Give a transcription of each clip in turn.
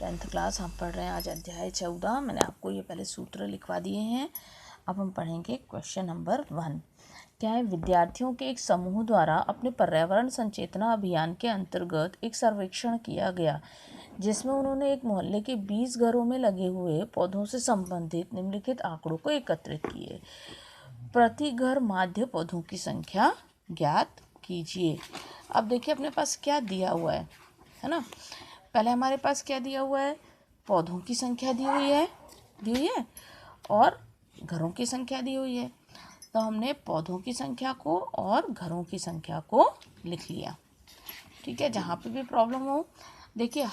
10th class हम पढ़ रहे हैं आज अध्याय 14। मैंने आपको ये पहले सूत्र लिखवा दिए हैं। अब हम पढ़ेंगे क्वेश्चन नंबर 1। क्या है, विद्यार्थियों के एक समूह द्वारा अपने पर्यावरण संचेतना अभियान के अंतर्गत एक सर्वेक्षण किया गया, जिसमें उन्होंने एक मोहल्ले के 20 घरों में लगे हुए पौधों से संबंधित निम्नलिखित आंकड़ों को एकत्रित किए। प्रति घर माध्य पौधों की संख्या ज्ञात कीजिए। अब देखिए अपने पास क्या दिया हुआ है ना। पहले हमारे पास क्या दिया हुआ है, पौधों की संख्या दी हुई है और घरों की संख्या दी हुई है। तो हमने पौधों की संख्या को और घरों की संख्या को लिख लिया। ठीक है, जहाँ पे भी प्रॉब्लम हो, देखिए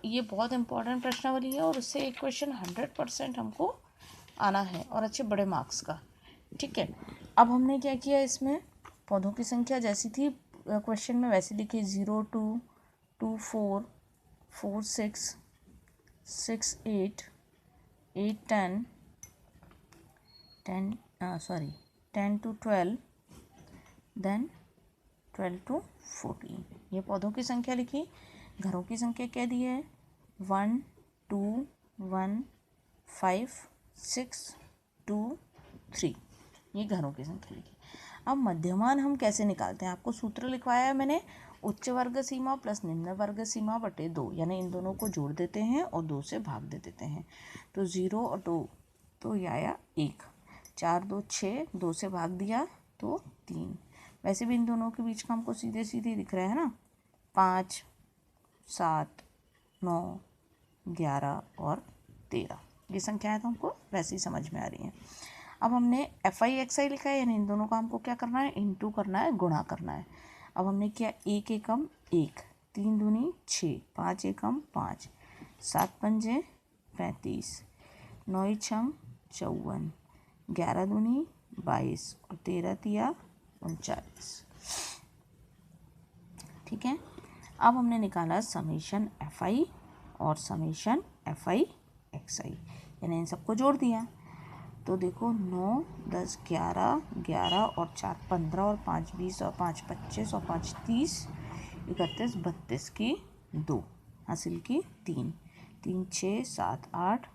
ये बहुत इंपॉर्टेंट प्रश्नावली है और उससे एक क्वेश्चन 100% हमको आना है और अच्छे बड़े मार्क्स का। ठीक है, अब हमने क्या किया, इसमें पौधों की संख्या जैसी थी क्वेश्चन में वैसे लिखी 0 2 2 4 4 6 6 8 8 10 10 to 12 देन 12 to 14। ये पौधों की संख्या लिखी। घरों की संख्या क्या दी है, 1 2 1 5 6 2 3। ये घरों की संख्या लिखी। अब मध्यमान हम कैसे निकालते हैं, आपको सूत्र लिखवाया है मैंने, उच्च वर्ग सीमा प्लस निम्न वर्ग सीमा बटे 2, यानी इन दोनों को जोड़ देते हैं और 2 से भाग दे देते हैं। तो 0 और 2 तो ये आया 1, 4 2 6, 2 से भाग दिया तो 3। वैसे भी इन दोनों के बीच का हमको सीधे सीधे दिख रहा है ना, 5 7 9 11 और 13 ये संख्याएं तो हमको वैसे ही समझ में आ रही हैं। अब हमने FI XI लिखा है, यानी इन दोनों का हमको क्या करना है, इनटू करना है, गुणा करना है। अब हमने किया 1 एकम 1, 3 दूनी 6, 5 एकम 5, 7 पंजे 35, 9 छम 54, 11 दूनी 22 और 13 तिया 39। ठीक है, अब हमने निकाला समेशन FI और समेशन FI XI, यानी इन सबको जोड़ दिया। तो देखो 9 10 11 11 और 4 15 और 5 20 और 5 25 और 5 30 31 32 की 2 हासिल की 3 3 6 7 8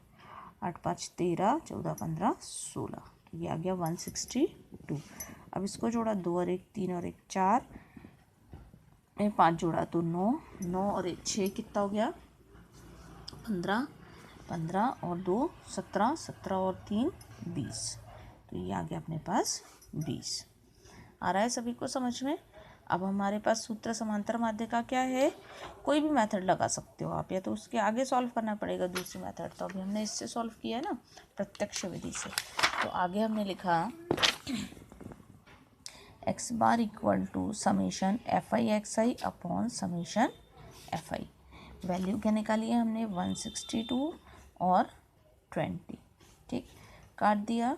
8 5 13 14 15 16। तो ये आ गया 162। अब इसको जोड़ा, 2 और 1 3 और 1 4, 5 जोड़ा तो 9 9 और 1 6, कितना हो गया 15 15 और 2 17 17 और 3 20। तो ये आ गया अपने पास 20। आ रहा है सभी को समझ में। अब हमारे पास सूत्र समांतर माध्य का क्या है, कोई भी मेथड लगा सकते हो आप, या तो उसके आगे सॉल्व करना पड़ेगा दूसरी मेथड। तो अभी हमने इससे सॉल्व किया है ना, प्रत्यक्ष विधि से। तो आगे हमने लिखा x bar equal to summation FI XI upon summation FI। Value क्या निकाली है हमने, 162 और 20। ठीक, काट दिया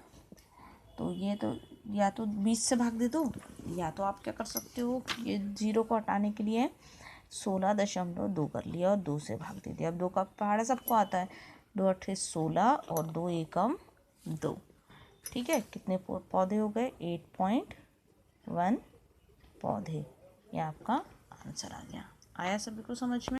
तो ये तो या तो 20 से भाग दे दो, या तो आप क्या कर सकते हो, ये 0 को हटाने के लिए 16.2 कर लिया और 2 से भाग दे दिया। अब 2 का पहाड़ा सबको आता है, 2 8 16 और 2 एकम 2। ठीक है, कितने पौधे हो गए, 8.1 पौधे। ये आपका आंसर आ गया। आया सभी को समझ में।